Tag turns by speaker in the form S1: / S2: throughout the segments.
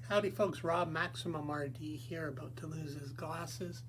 S1: Howdy folks, Rob, MaximumRD here, about to lose his glasses.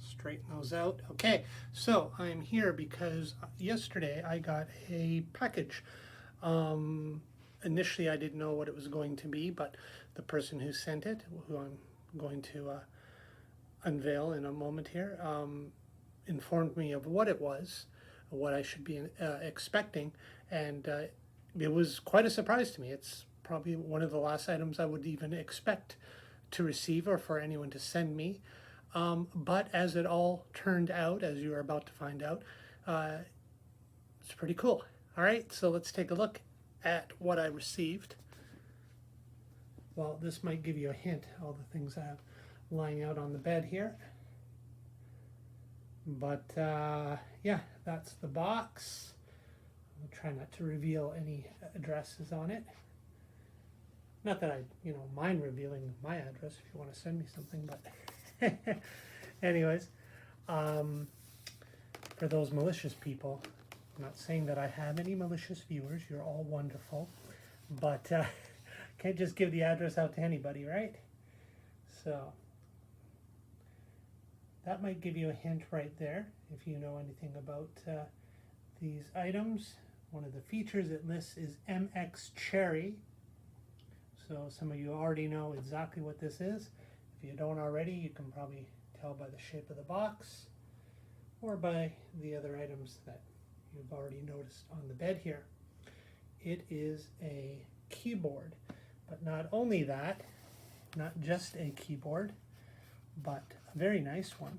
S1: Straighten those out. Okay, so I'm here because yesterday I got a package. Initially I didn't know what it was going to be, but the person who sent it, who I'm going to unveil in a moment here, informed me of what it was, what I should be expecting, and it was quite a surprise to me. It's probably one of the last items I would even expect to receive or for anyone to send me. But as it all turned out, as you are about to find out, it's pretty cool. All right, so let's take a look at what I received. Well, this might give you a hint, all the things I have lying out on the bed here. But yeah, that's the box. I'll try not to reveal any addresses on it. Not that I, mind revealing my address if you want to send me something, but anyways, for those malicious people, I'm not saying that I have any malicious viewers. You're all wonderful, but can't just give the address out to anybody, right? So that might give you a hint right there if you know anything about these items. One of the features it lists is MX Cherry. So some of you already know exactly what this is. If you don't already, you can probably tell by the shape of the box or by the other items that you've already noticed on the bed here. It is a keyboard, but not only that, not just a keyboard, but a very nice one.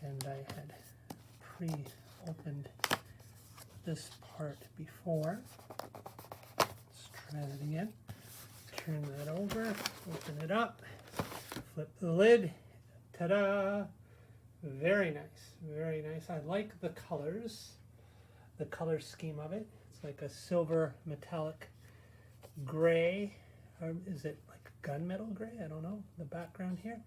S1: And I had pre-opened this part before. Let's try that again. Turn that over, open it up, flip the lid, ta-da! Very nice, very nice. I like the colors, the color scheme of it. It's like a silver metallic gray, or is it like gunmetal gray? I don't know, the background here.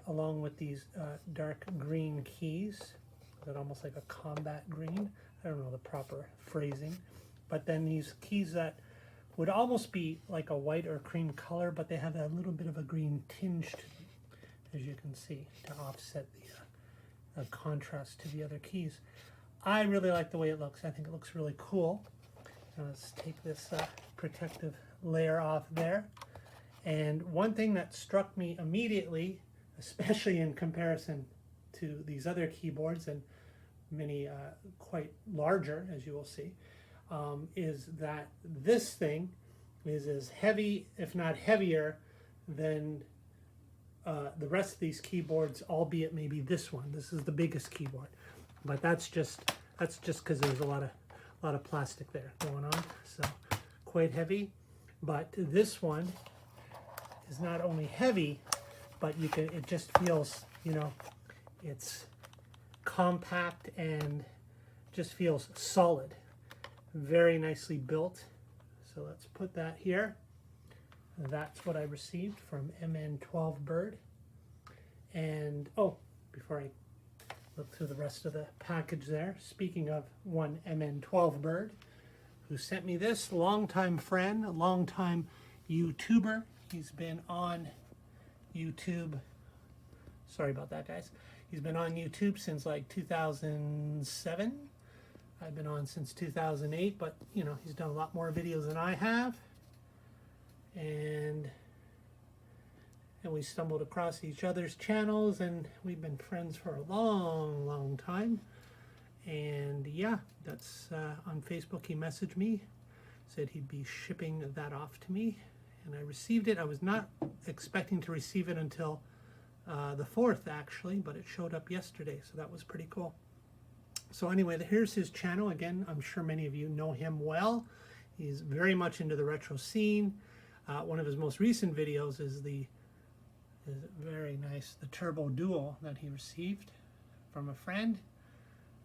S1: Along with these dark green keys. Is that almost like a combat green? I don't know the proper phrasing. But then these keys that would almost be like a white or cream color, but they have a little bit of a green tinge to them, as you can see, to offset the contrast to the other keys. I really like the way it looks. I think it looks really cool. Now let's take this protective layer off there. And one thing that struck me immediately, especially in comparison to these other keyboards and many quite larger, as you will see, is that this thing is as heavy, if not heavier, than the rest of these keyboards, albeit maybe this one. This is the biggest keyboard, but that's just because there's a lot of plastic there going on, so quite heavy. But this one is not only heavy, but it just feels, it's compact and just feels solid. Very nicely built. So let's put that here. That's what I received from MN12BIRD. And before I look through the rest of the package there, speaking of one MN12BIRD who sent me this, longtime friend, a longtime YouTuber. He's been on YouTube, sorry about that guys, he's been on YouTube since like 2007. I've been on since 2008, but he's done a lot more videos than I have, and we stumbled across each other's channels, and we've been friends for a long time. And yeah, that's on Facebook. He messaged me, said he'd be shipping that off to me, and I received it. I was not expecting to receive it until the 4th actually, but it showed up yesterday, so that was pretty cool. So anyway, here's his channel. Again, I'm sure many of you know him well. He's very much into the retro scene. One of his most recent videos is very nice, the Turbo Duo that he received from a friend.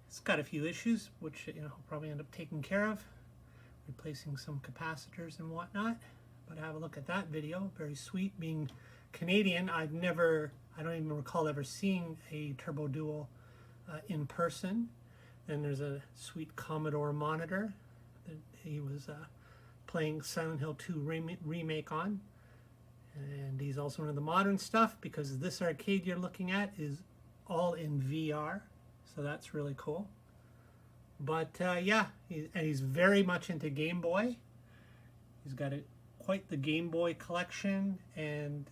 S1: It's got a few issues, which he'll probably end up taking care of, replacing some capacitors and whatnot. But have a look at that video. Very sweet. Being Canadian, I don't even recall ever seeing a Turbo Duo in person. Then there's a sweet Commodore monitor that he was playing Silent Hill 2 remake on. And he's also one of the modern stuff because this arcade you're looking at is all in VR, so that's really cool. But yeah, he's very much into Game Boy. He's got quite the Game Boy collection, and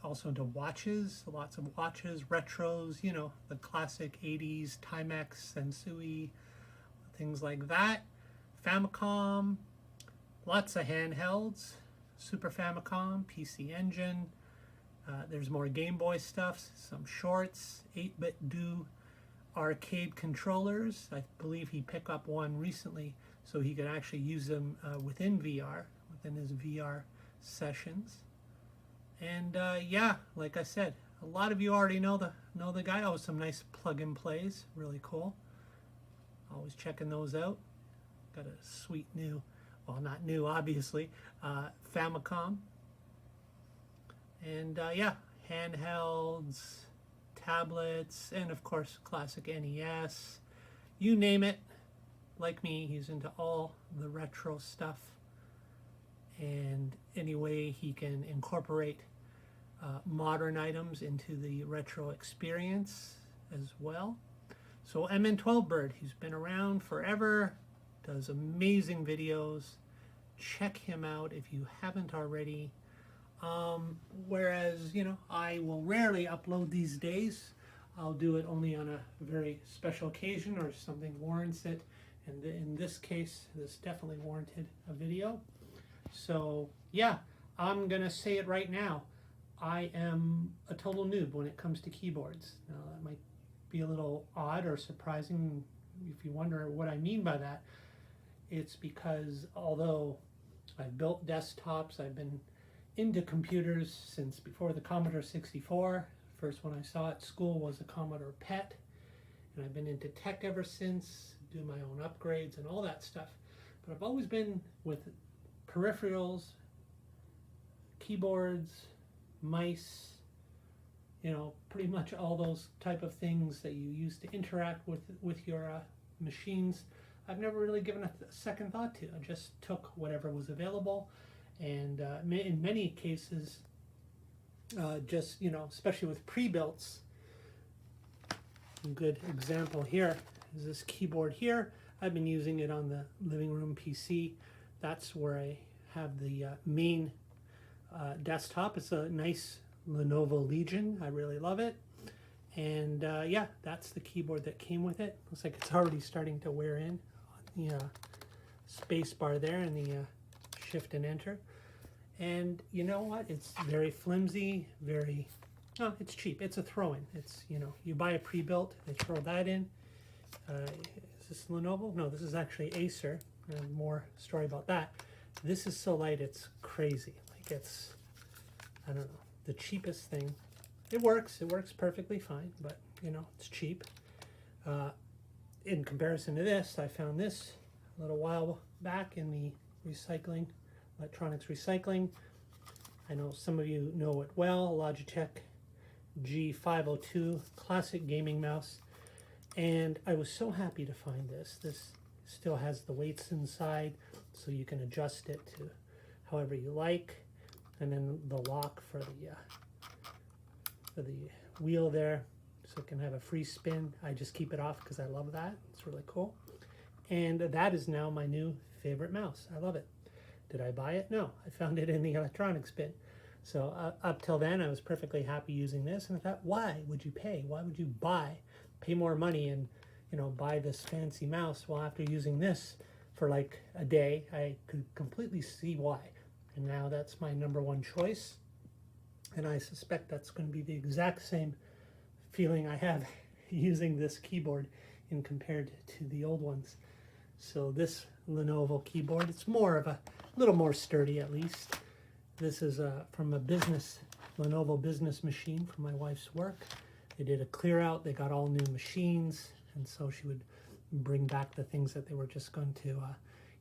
S1: also into watches, lots of watches, retros, you know, the classic 80s Timex, Sensui, things like that. Famicom, lots of handhelds, Super Famicom, PC Engine. There's more Game Boy stuff, some shorts, 8-bit do arcade controllers. I believe he picked up one recently so he could actually use them within VR, within his VR sessions. And yeah, like I said, a lot of you already know the guy. Oh, some nice plug-and plays, really cool. Always checking those out. Got a sweet new, well, not new obviously, Famicom. And yeah, handhelds, tablets, and of course classic NES. You name it. Like me, he's into all the retro stuff, and any way he can incorporate modern items into the retro experience as well. So MN12BIRD, he's been around forever, does amazing videos. Check him out if you haven't already. Whereas, you know, I will rarely upload these days. I'll do it only on a very special occasion or something warrants it. And in this case, this definitely warranted a video. So yeah, I'm gonna say it right now. I am a total noob when it comes to keyboards. Now that might be a little odd or surprising if you wonder what I mean by that. It's because although I've built desktops, I've been into computers since before the Commodore 64. First one I saw at school was a Commodore PET, and I've been into tech ever since, do my own upgrades and all that stuff. But I've always been with peripherals, keyboards, mice, you know, pretty much all those type of things that you use to interact with your machines. I've never really given a second thought to. I just took whatever was available, and in many cases, just, you know, especially with pre-builts. A good example here is this keyboard here. I've been using it on the living room PC. That's where I have the main desktop. It's a nice Lenovo Legion. I really love it. And yeah, that's the keyboard that came with it. Looks like it's already starting to wear in on the space bar there and the shift and enter. And you know what? It's very flimsy, very, oh, it's cheap. It's a throw-in. It's, you know, you buy a pre-built, they throw that in. Is this Lenovo? No, this is actually Acer. More story about that. This is so light, it's crazy. Like it's, I don't know, the cheapest thing. It works perfectly fine, but you know, it's cheap. In comparison to this, I found this a little while back in the electronics recycling. I know some of you know it well, Logitech G502 classic gaming mouse. And I was so happy to find this. This still has the weights inside, so you can adjust it to however you like. And then the lock for the wheel there, so it can have a free spin. I just keep it off because I love that. It's really cool. And that is now my new favorite mouse. I love it. Did I buy it? No, I found it in the electronics bin. So up till then, I was perfectly happy using this. And I thought, why would you pay? Why would you pay more money and, you know, buy this fancy mouse? Well, after using this for like a day, I could completely see why. And now that's my #1 choice. And I suspect that's going to be the exact same feeling I have using this keyboard in compared to the old ones. So this Lenovo keyboard, it's more of a little more sturdy at least. This is from a Lenovo business machine from my wife's work. They did a clear out, they got all new machines, and so she would bring back the things that they were just going to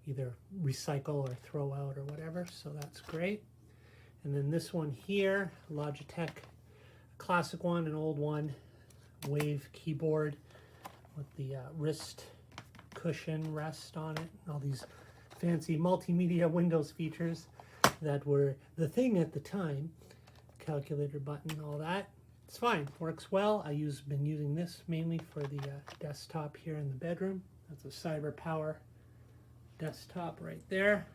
S1: either recycle or throw out or whatever, so that's great. And then this one here, Logitech, classic one, an old one, Wave keyboard with the wrist cushion rest on it, all these fancy multimedia Windows features that were the thing at the time. calculator button, all that. It's fine, works well. Been using this mainly for the desktop here in the bedroom. That's a CyberPower desktop right there.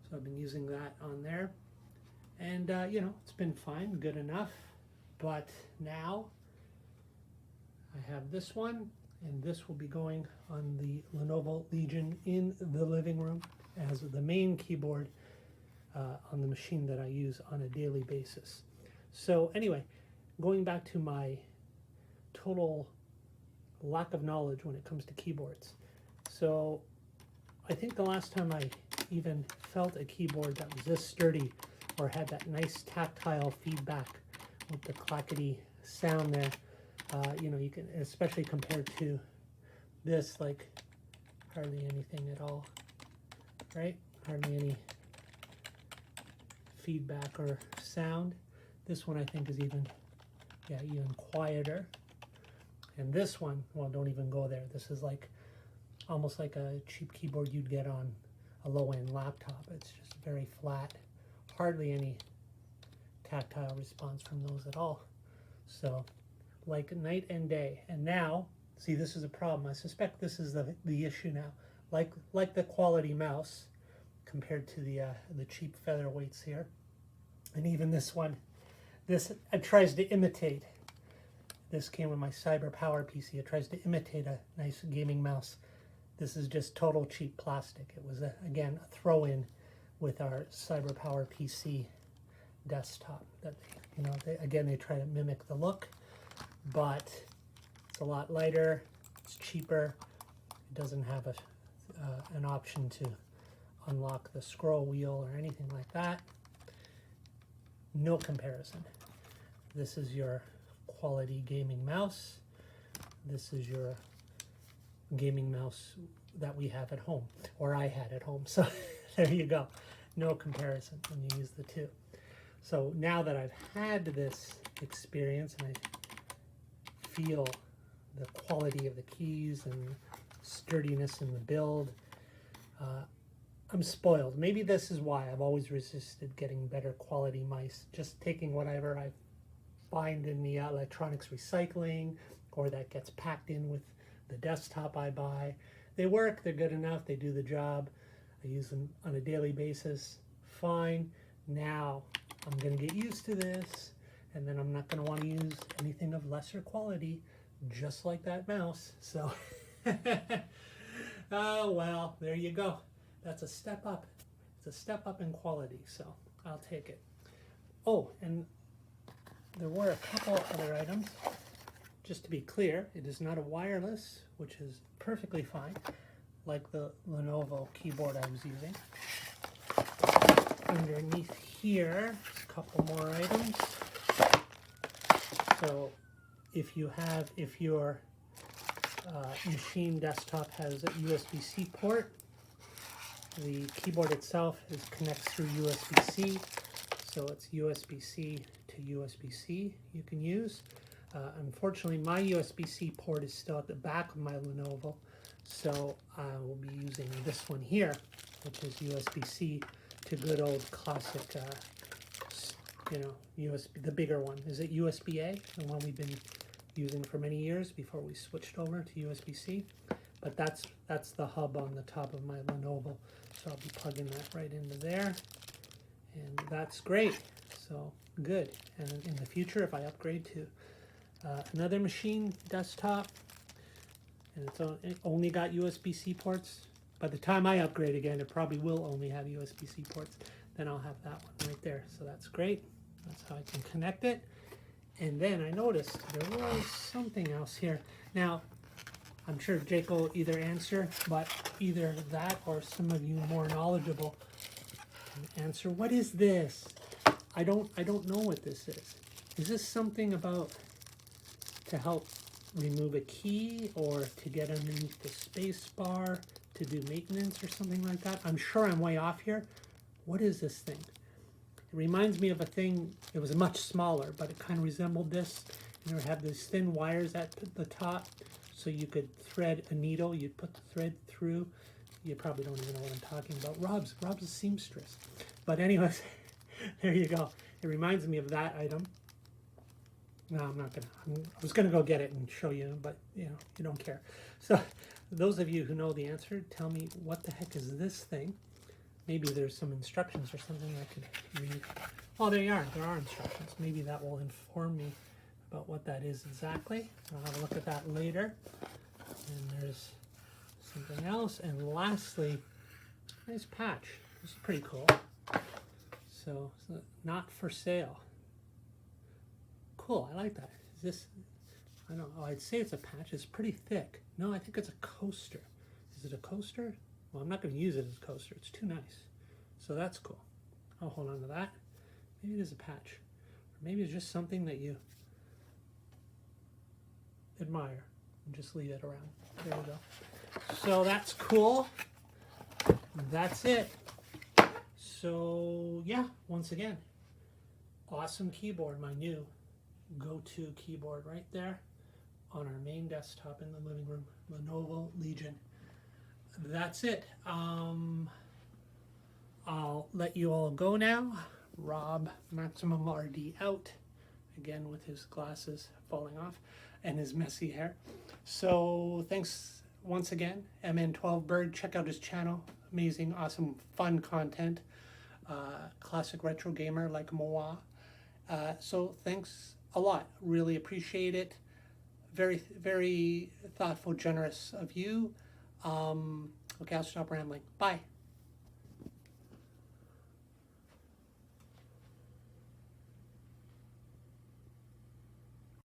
S1: So I've been using that on there. And, you know, it's been fine, good enough. But now I have this one, and this will be going on the Lenovo Legion in the living room as the main keyboard on the machine that I use on a daily basis. So anyway, going back to my total lack of knowledge when it comes to keyboards. So I think the last time I even felt a keyboard that was this sturdy or had that nice tactile feedback with the clackety sound there, you know, you can, especially compared to this, like hardly anything at all, right? Hardly any feedback or sound. This one I think is even quieter. And this one, well, don't even go there. This is like almost like a cheap keyboard you'd get on a low-end laptop. It's just very flat, hardly any tactile response from those at all. So like night and day. And now, see, this is a problem. I suspect this is the issue now. Like the quality mouse compared to the cheap featherweights here. And even this one, this it tries to imitate. This came with my CyberPower PC. It tries to imitate a nice gaming mouse. This is just total cheap plastic. It was, again, a throw-in with our CyberPower PC desktop. That again, they try to mimic the look, but it's a lot lighter, it's cheaper, it doesn't have an option to unlock the scroll wheel or anything like that. No comparison. This is your quality gaming mouse. This is your gaming mouse that we have at home, or I had at home. So there you go. No comparison when you use the two. So now that I've had this experience and I feel the quality of the keys and sturdiness in the build, I'm spoiled. Maybe this is why I've always resisted getting better quality mice, just taking whatever I find in the electronics recycling or that gets packed in with the desktop I buy. They work, they're good enough, they do the job. I use them on a daily basis, fine. Now I'm gonna get used to this, and then I'm not gonna want to use anything of lesser quality, just like that mouse. So, oh well, there you go. That's a step up. It's a step up in quality, so I'll take it. Oh, and there were a couple other items. Just to be clear, it is not a wireless, which is perfectly fine, like the Lenovo keyboard I was using. Underneath here, a couple more items. So if your machine desktop has a USB-C port, the keyboard itself connects through USB-C, so it's USB-C to USB-C you can use. Unfortunately, my USB-C port is still at the back of my Lenovo, so I will be using this one here, which is USB-C to good old classic, USB, the bigger one. Is it USB-A, the one we've been using for many years before we switched over to USB-C? But that's the hub on the top of my Lenovo, so I'll be plugging that right into there, and that's great. So good. And in the future, if I upgrade to another machine desktop, and it only got USB-C ports, by the time I upgrade again, it probably will only have USB-C ports. Then I'll have that one right there. So that's great. That's how I can connect it. And then I noticed there was something else here. Now, I'm sure Jake will either answer, but either that or some of you more knowledgeable can answer. What is this? I don't know what this is. Is this something about to help remove a key or to get underneath the space bar to do maintenance or something like that? I'm sure I'm way off here. What is this thing? It reminds me of a thing, it was much smaller, but it kind of resembled this. And it had these thin wires at the top, so you could thread a needle. You'd put the thread through. You probably don't even know what I'm talking about. Rob's a seamstress. But anyways, there you go. It reminds me of that item. No, I'm not gonna. I was gonna go get it and show you, but you know, you don't care. So, those of you who know the answer, tell me what the heck is this thing? Maybe there's some instructions or something I could read. Oh, there you are. There are instructions. Maybe that will inform me about what that is exactly. I'll have a look at that later. And there's something else. And lastly, nice patch. This is pretty cool. So not for sale. Cool, I like that. Is this, I don't know, I'd say it's a patch. It's pretty thick. No, I think it's a coaster. Is it a coaster? Well, I'm not going to use it as a coaster. It's too nice. So that's cool. I'll hold on to that. Maybe it is a patch. Or maybe it's just something that you admire and just leave it around. There we go. So that's cool. That's it. So yeah, once again, awesome keyboard, my new go-to keyboard right there on our main desktop in the living room, Lenovo Legion. That's it. I'll let you all go now. Rob, MaximumRD out, again with his glasses falling off and his messy hair. So thanks once again, MN12BIRD. Check out his channel. Amazing, awesome, fun content. Classic retro gamer like Moa. So thanks a lot. Really appreciate it. Very, very thoughtful, generous of you. Okay, I'll stop rambling. Bye.